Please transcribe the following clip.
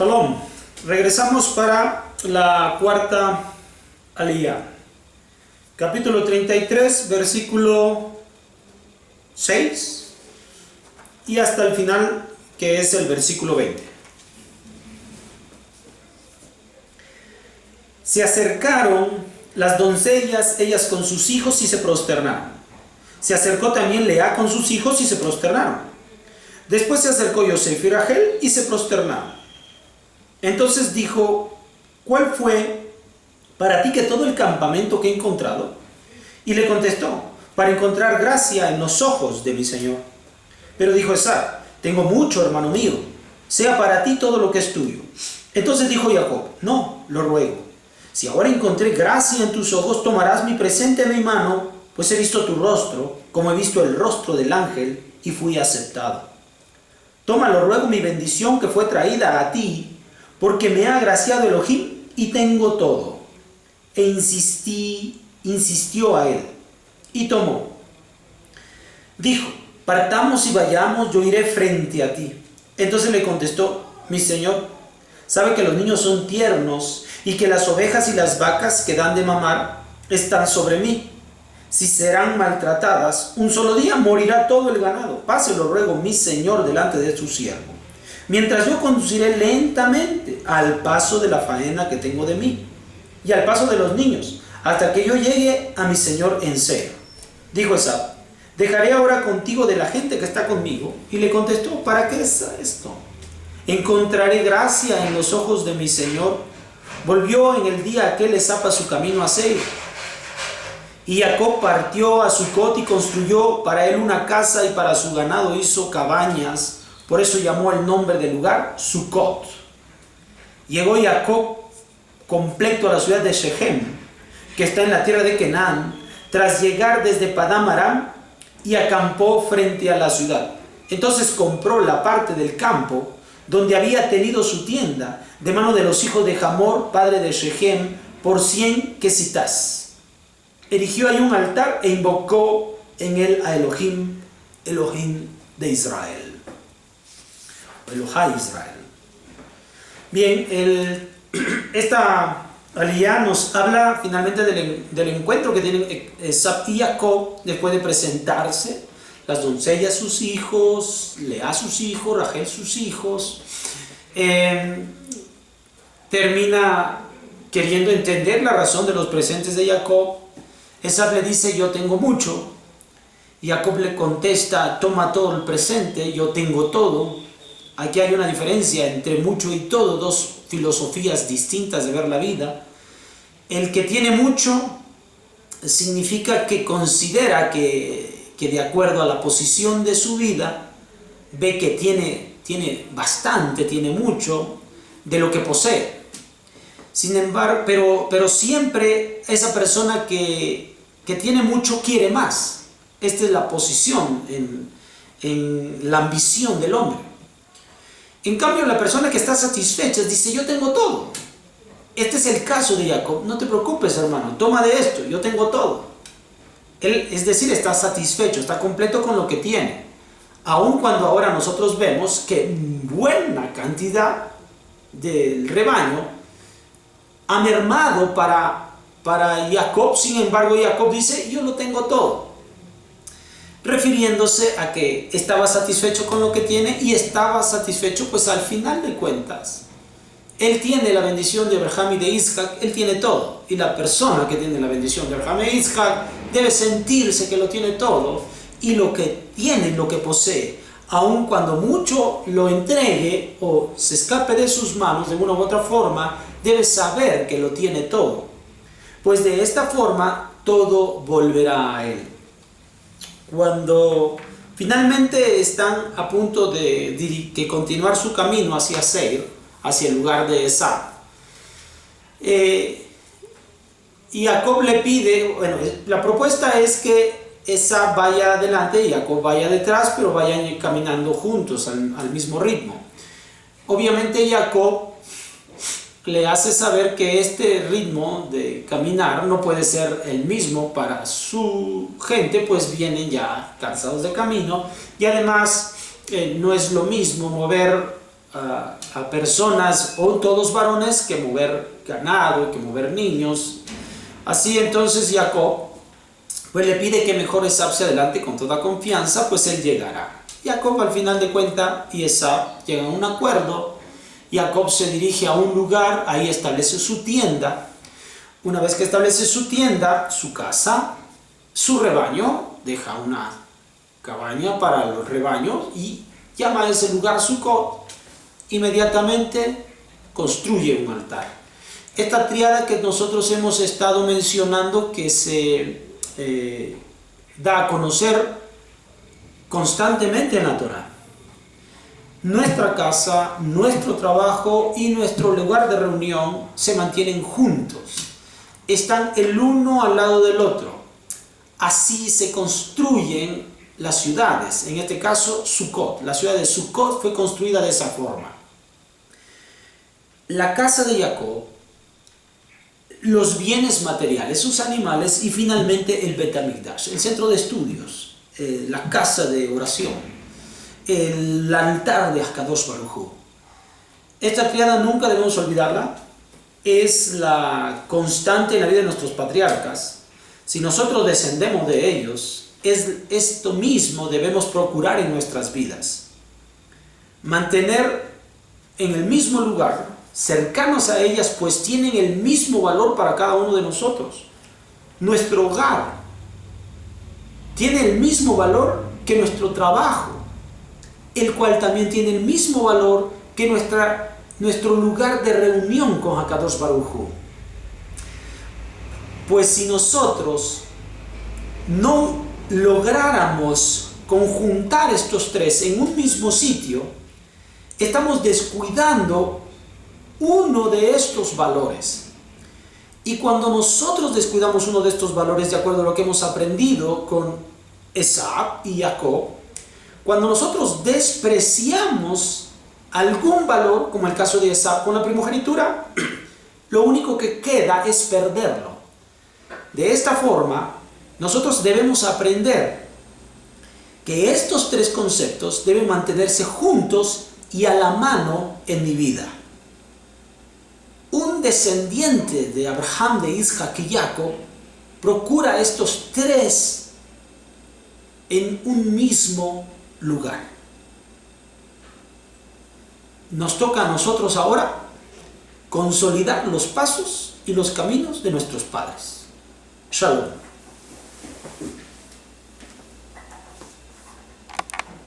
Shalom. Regresamos para la cuarta aliyá. Capítulo 33, versículo 6 y hasta el final, que es el versículo 20. Se acercaron las doncellas, ellas con sus hijos, y se prosternaron. Se acercó también Lea con sus hijos y se prosternaron. Después se acercó Yosef y Rachel y se prosternaron. Entonces dijo: ¿cuál fue para ti que todo el campamento que he encontrado? Y le contestó: para encontrar gracia en los ojos de mi Señor. Pero dijo Esau: tengo mucho, hermano mío, sea para ti todo lo que es tuyo. Entonces dijo Jacob: no, lo ruego. Si ahora encontré gracia en tus ojos, tomarás mi presente en mi mano, pues he visto tu rostro, como he visto el rostro del ángel, y fui aceptado. Toma, lo ruego, mi bendición que fue traída a ti, porque me ha agraciado Elohim y tengo todo. E insistió a él, y tomó. Dijo: partamos y vayamos, yo iré frente a ti. Entonces le contestó: mi señor sabe que los niños son tiernos y que las ovejas y las vacas que dan de mamar están sobre mí. Si serán maltratadas, un solo día morirá todo el ganado. Pase, lo ruego, mi señor, delante de su siervo, mientras yo conduciré lentamente al paso de la faena que tengo de mí y al paso de los niños, hasta que yo llegue a mi señor en Seir. Dijo Esau: dejaré ahora contigo de la gente que está conmigo. Y le contestó: ¿para qué es esto? Encontraré gracia en los ojos de mi señor. Volvió en el día aquel Esau a su camino a Seir. Y Jacob partió a Sucot y construyó para él una casa, y para su ganado hizo cabañas. Por eso llamó el nombre del lugar Sucot. Llegó Jacob completo a la ciudad de Shechem, que está en la tierra de Canaán, tras llegar desde Padán Aram, y acampó frente a la ciudad. Entonces compró la parte del campo donde había tenido su tienda de mano de los hijos de Hamor, padre de Shechem, por 100 quesitas. Erigió ahí un altar e invocó en él a Elohim, Elohim de Israel. Elohai Israel. Bien, esta aliyá nos habla finalmente del encuentro que tienen Esau y Jacob después de presentarse. Las doncellas sus hijos, Lea sus hijos, Rachel sus hijos. Termina queriendo entender la razón de los presentes de Jacob. Esau le dice: yo tengo mucho. Y Jacob le contesta: toma todo el presente, yo tengo todo. Aquí hay una diferencia entre mucho y todo, dos filosofías distintas de ver la vida. El que tiene mucho significa que considera que de acuerdo a la posición de su vida, ve que tiene bastante, tiene mucho de lo que posee. Sin embargo, pero siempre esa persona que tiene mucho quiere más. Esta es la posición en la ambición del hombre. En cambio, la persona que está satisfecha dice: yo tengo todo. Este es el caso de Jacob. No te preocupes, hermano, toma de esto, yo tengo todo. Él, es decir, está satisfecho, está completo con lo que tiene. Aun cuando ahora nosotros vemos que buena cantidad del rebaño ha mermado para Jacob. Sin embargo, Jacob dice: yo lo tengo todo, refiriéndose a que estaba satisfecho con lo que tiene, y estaba satisfecho pues al final de cuentas. Él tiene la bendición de Abraham y de Isaac, él tiene todo. Y la persona que tiene la bendición de Abraham e Isaac debe sentirse que lo tiene todo, y lo que tiene, lo que posee, aun cuando mucho lo entregue o se escape de sus manos de una u otra forma, debe saber que lo tiene todo, pues de esta forma todo volverá a él. Cuando finalmente están a punto de continuar su camino hacia Seir, hacia el lugar de Esau, y Jacob le pide, bueno, la propuesta es que Esau vaya adelante y Jacob vaya detrás, pero vayan caminando juntos al mismo ritmo. Obviamente Jacob le hace saber que este ritmo de caminar no puede ser el mismo para su gente, pues vienen ya cansados de camino, y además no es lo mismo mover a personas, o todos varones, que mover ganado, que mover niños. Así entonces Jacob pues le pide que mejor Esab se adelante con toda confianza, pues él llegará. Jacob al final de cuentas y Esab llegan a un acuerdo. Jacob se dirige a un lugar, ahí establece su tienda. Una vez que establece su tienda, su casa, su rebaño, deja una cabaña para los rebaños y llama a ese lugar Sucot. Inmediatamente construye un altar. Esta tríada que nosotros hemos estado mencionando, que se da a conocer constantemente en la Torá. Nuestra casa, nuestro trabajo y nuestro lugar de reunión se mantienen juntos. Están el uno al lado del otro. Así se construyen las ciudades. En este caso, Sucot. La ciudad de Sucot fue construida de esa forma. La casa de Jacob, los bienes materiales, sus animales y finalmente el Bet HaMikdash, el centro de estudios, la casa de oración, el altar de Akadosh Baruj Hu. Esta triada nunca debemos olvidarla, es la constante en la vida de nuestros patriarcas. Si nosotros descendemos de ellos, esto mismo debemos procurar en nuestras vidas. Mantener en el mismo lugar, cercanos a ellas, pues tienen el mismo valor para cada uno de nosotros. Nuestro hogar tiene el mismo valor que nuestro trabajo, el cual también tiene el mismo valor que nuestro lugar de reunión con Akadosh Baruj Hu. Pues si nosotros no lográramos conjuntar estos tres en un mismo sitio, estamos descuidando uno de estos valores. Y cuando nosotros descuidamos uno de estos valores, de acuerdo a lo que hemos aprendido con Esab y Jacob, cuando nosotros despreciamos algún valor, como el caso de Esab con la primogenitura, lo único que queda es perderlo. De esta forma, nosotros debemos aprender que estos tres conceptos deben mantenerse juntos y a la mano en mi vida. Un descendiente de Abraham, de Isaac y Jacob procura estos tres en un mismo lugar. Nos toca a nosotros ahora consolidar los pasos y los caminos de nuestros padres. Shalom.